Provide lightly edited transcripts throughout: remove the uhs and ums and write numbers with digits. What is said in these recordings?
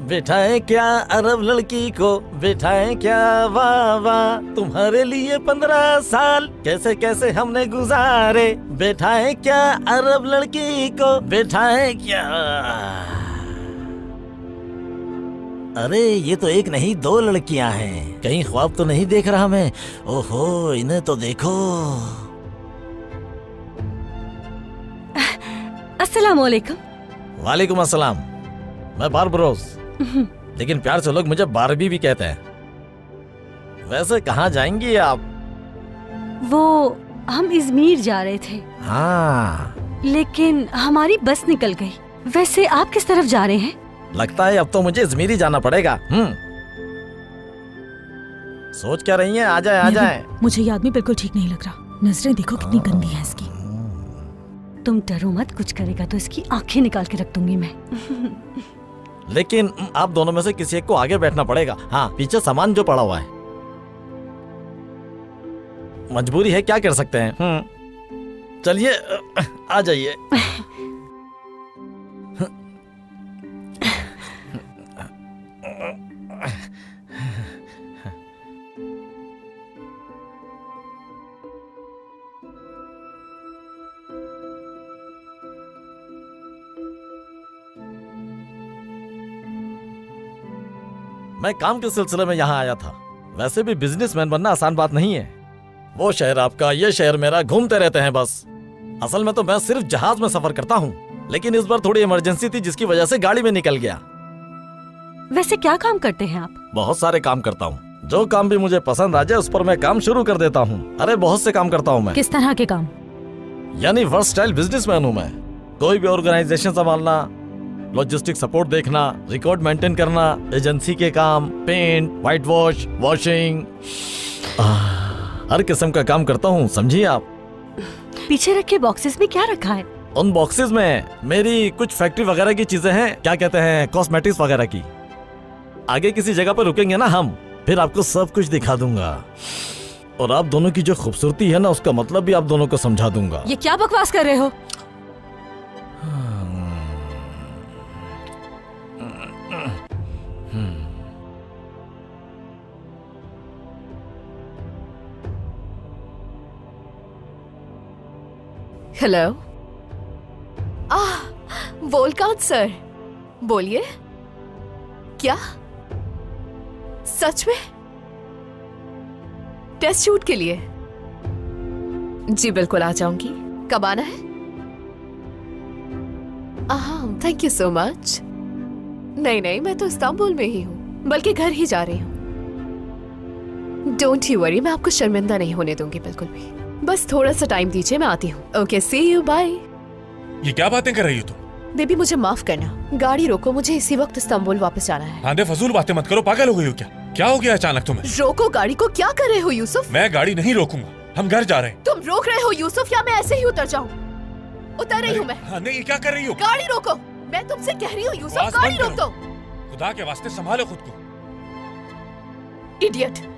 बिठाए क्या अरब लड़की को, बिठाए क्या, वाह वाह, तुम्हारे लिए 15 साल कैसे कैसे हमने गुजारे, बिठाए क्या अरब लड़की को, बिठाए क्या। अरे ये तो एक नहीं 2 लड़कियां हैं, कहीं ख्वाब तो नहीं देख रहा मैं। ओहो, इन्हें तो देखो। अस्सलाम वालेकुम। वालेकुम अस्सलाम। मैं बारबरोस, लेकिन प्यार से लोग मुझे बारबी भी कहते हैं। वैसे कहाँ जाएंगी आप? वो हम इजमीर जा रहे थे। हाँ, लेकिन हमारी बस निकल गई। वैसे आप किस तरफ जा रहे हैं? लगता है अब तो मुझे इजमीर ही जाना पड़ेगा। सोच क्या रही हैं? आ जाए आ जाए। मुझे ये आदमी बिल्कुल ठीक नहीं लग रहा। नजरें देखो कितनी गंदी है इसकी। तुम डरो मत, कुछ करेगा तो इसकी आंखें निकाल के रख दूंगी मैं। लेकिन आप दोनों में से किसी एक को आगे बैठना पड़ेगा। हाँ, पीछे सामान जो पड़ा हुआ है। मजबूरी है, क्या कर सकते हैं। चलिए आ जाइए। मैं काम के सिलसिले में यहाँ आया था। वैसे भी बिजनेसमैन बनना आसान बात नहीं है। वो शहर आपका, ये शहर मेरा, घूमते रहते हैं बस। असल में तो मैं सिर्फ जहाज में सफर करता हूँ, लेकिन इस बार थोड़ी इमरजेंसी थी जिसकी वजह से गाड़ी में निकल गया। वैसे क्या काम करते हैं आप? बहुत सारे काम करता हूँ। जो काम भी मुझे पसंद आ जाए उस पर मैं काम शुरू कर देता हूँ। अरे बहुत से काम करता हूँ मैं। किस तरह के काम? यानी वर्सटाइल बिजनेसमैन हूँ मैं। कोई भी ऑर्गेनाइजेशन संभालना, लॉजिस्टिक सपोर्ट देखना, रिकॉर्ड मेंटेन करना, एजेंसी के काम, पेंट, व्हाइट वॉश, वॉशिंग, हर किस्म का काम करता हूँ, समझिए आप। पीछे रखे बॉक्सेस में क्या रखा है? उन बॉक्सेस में मेरी कुछ फैक्ट्री वगैरह की चीजें हैं, क्या कहते हैं, कॉस्मेटिक्स वगैरह की। आगे किसी जगह पर रुकेंगे ना हम, फिर आपको सब कुछ दिखा दूंगा। और आप दोनों की जो खूबसूरती है ना, उसका मतलब भी आप दोनों को समझा दूंगा। ये क्या बकवास कर रहे हो? हेलो। वोलकान सर, बोलिए। क्या सच में? टेस्ट शूट के लिए? जी बिल्कुल आ जाऊंगी। कब आना है? Thank you so much. नहीं नहीं, मैं तो इस्तांबुल में ही हूँ, बल्कि घर ही जा रही हूँ। डोंट यू वरी, मैं आपको शर्मिंदा नहीं होने दूंगी बिल्कुल भी। बस थोड़ा सा टाइम दीजिए, मैं आती हूँ। Okay, see you, bye. ये क्या बातें कर रही हो तुम? बेबी मुझे माफ करना, गाड़ी रोको, मुझे इसी वक्त इस्तांबुल वापस जाना है। आंधे फजूल बातें मत करो, पागल हो गई हो क्या? क्या हो गया अचानक तुम्हें? रोको गाड़ी को। क्या कर रहे हो यूसुफ? मैं गाड़ी नहीं रोकूंगा, हम घर जा रहे हैं। तुम रोक रहे हो यूसुफ, या मैं ऐसे ही उतर जाऊँ? उतर रही हूँ मैं। हाँ, नहीं, ये क्या कर रही हो? गाड़ी रोको, मैं तुमसे कह रही हूँ यूसुफ, गाड़ी रोक दो। खुदा के वास्ते संभालो खुद को। इडियट।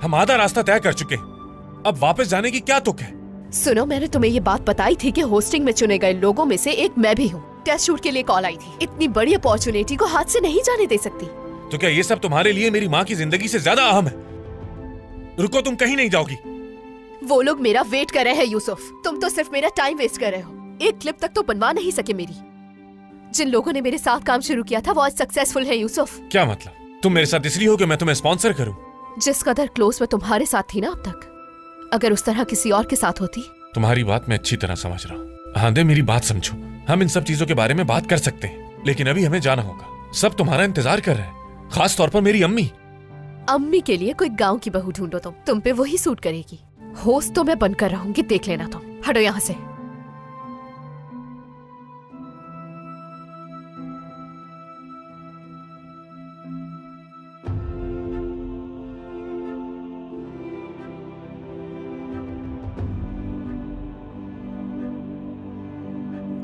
हम आधा रास्ता तय कर चुके, अब वापस जाने की क्या तुक है? सुनो, मैंने तुम्हें ये बात बताई थी कि होस्टिंग में चुने गए लोगों में से एक मैं भी हूँ। टेस्ट शूट के लिए कॉल आई थी। इतनी बड़ी अपॉर्चुनिटी को हाथ से नहीं जाने दे सकती। तो क्या ये सब तुम्हारे लिए मेरी माँ की जिंदगी से ज्यादा अहम है? रुको, तुम कहीं नहीं जाओगी। वो लोग मेरा वेट कर रहे हैं यूसुफ, तुम तो सिर्फ मेरा टाइम वेस्ट कर रहे हो। एक क्लिप तक तो बनवा नहीं सके मेरी। जिन लोगों ने मेरे साथ काम शुरू किया था वो आज सक्सेसफुल है यूसुफ। क्या मतलब? तुम मेरे साथ इसलिए हो कि मैं तुम्हें स्पॉन्सर करूं? जिस कदर क्लोज मैं तुम्हारे साथ थी ना अब तक, अगर उस तरह किसी और के साथ होती। तुम्हारी बात मैं अच्छी तरह समझ रहा हूँ। हाँ दे, मेरी बात समझो। हम इन सब चीजों के बारे में बात कर सकते हैं, लेकिन अभी हमें जाना होगा। सब तुम्हारा इंतजार कर रहे हैं, खास तौर पर मेरी अम्मी। अम्मी के लिए कोई गांव की बहू ढूंढो, तुम पे वही सूट करेगी। होस्ट तो मैं बनकर रहूंगी, देख लेना तुम। हटो यहाँ से।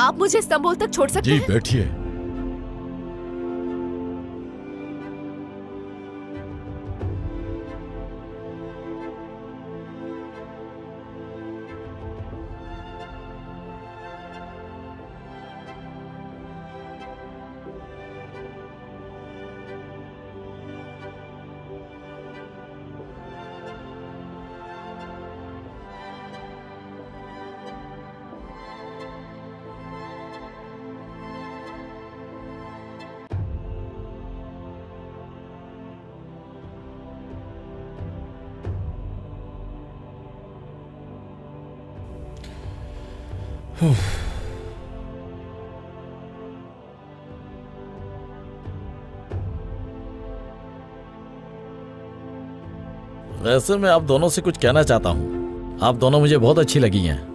आप मुझे इस्तांबुल तक छोड़ सकते हैं? जी बैठिए। वैसे मैं आप दोनों से कुछ कहना चाहता हूँ। आप दोनों मुझे बहुत अच्छी लगी हैं।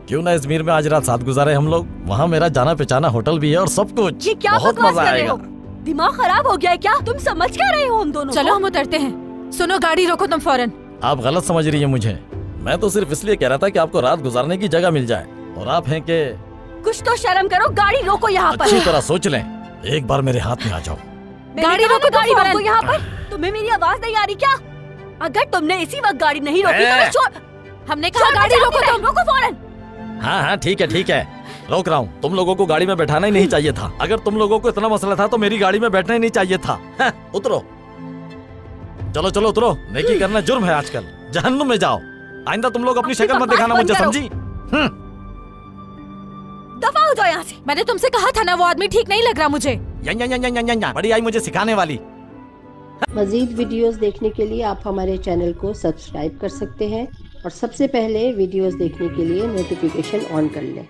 क्यों ना इजमीर में आज रात साथ गुजारे हम लोग। वहाँ मेरा जाना पहचाना होटल भी है और सब कुछ। ये क्या बहुत बकवास मजा कर रहे आएगा। हो? दिमाग खराब हो गया है क्या? तुम समझ क्या रहे हो हम दोनों? चलो हम उतरते हैं। सुनो, गाड़ी रोको तुम फौरन। आप गलत समझ रही हैं मुझे। मैं तो सिर्फ इसलिए कह रहा था कि आपको रात गुजारने की जगह मिल जाए, और आप हैं कि कुछ तो शर्म करो। गाड़ी रोको यहाँ पर। अच्छी तरह सोच लें। एक बार मेरे हाथ में आ जाओ। गाड़ी रोको, गाड़ी रोको यहाँ पर। तुम्हें मेरी आवाज नहीं आ रही क्या? अगर तुमने इसी वक्त गाड़ी नहीं रोकी तो मैं छोड़। हमने कहा गाड़ी रोको, तुम रोको फौरन। हाँ, ठीक है, रोक रहा हूँ। तुम लोगों को गाड़ी में बैठाना ही नहीं चाहिए था। अगर तुम लोगों को इतना मसला था तो मेरी गाड़ी में बैठना ही नहीं चाहिए था। उतरो, चलो उतरो। नेकी करना जुर्म है आजकल। जहन्नुम में जाओ। आइंदा तुम लोग अपनी शक्ल मत दिखाना मुझे, समझी? दफा हो जाओ यहाँ से। मैंने तुमसे कहा था ना, वो आदमी ठीक नहीं लग रहा मुझे। बड़ी आई मुझे सिखाने वाली। मज़ीद वीडियोस देखने के लिए आप हमारे चैनल को सब्सक्राइब कर सकते हैं और सबसे पहले वीडियोस देखने के लिए नोटिफिकेशन ऑन कर लें।